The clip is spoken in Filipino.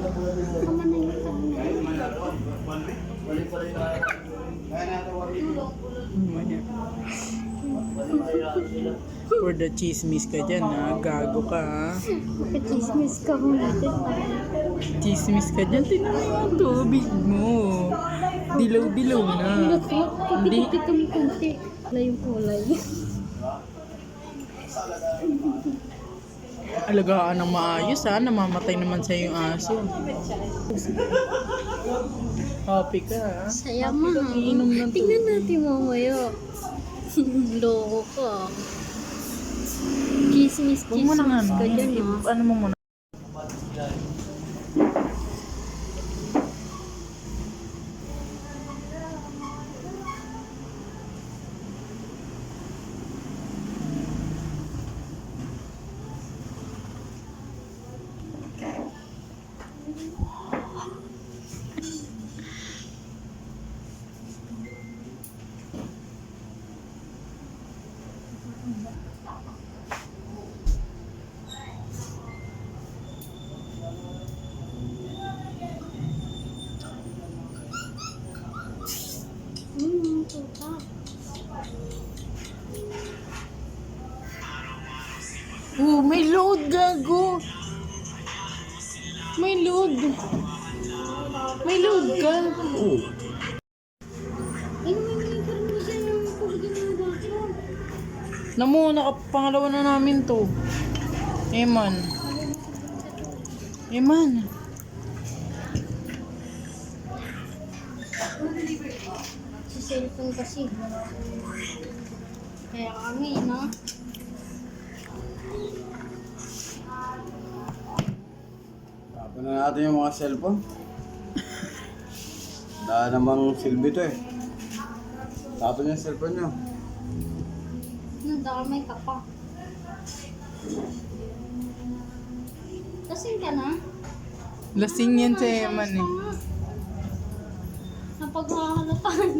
Kaman na yung kanina. For the chismis ka dyan ha, gago ka ha. Kapag-chismis ka kung natin Chismis ka dyan, tingnan mo yung tubig mo. Dilaw-dilaw na. Hindi. Kapit kami konti. Wala yung kulay. Alagaan ng maayos ha, namamatay naman sa yung aso. Happy ka ha. Saya mo. Iinom ng tubig. Tingnan natin mamaya. Loko ka. Chismis Huwag mo na nga, ka dyan ha. ano mo muna. Tuta. Oh, may load, gago. May load. May load ka. Ano may karami dyan yung pagiging mga bathroom? Namo, nakapangalawa na namin to. Eman. Eman. Sa cellphone kasi. Kaya kami, no? Tapon na natin yung mga cellphone. Wala namang silbi to eh. Tapon yung cellphone nyo. Nadamay ka pa. Kasing ka na? Lasing yan si Eman eh. Napagkakalataan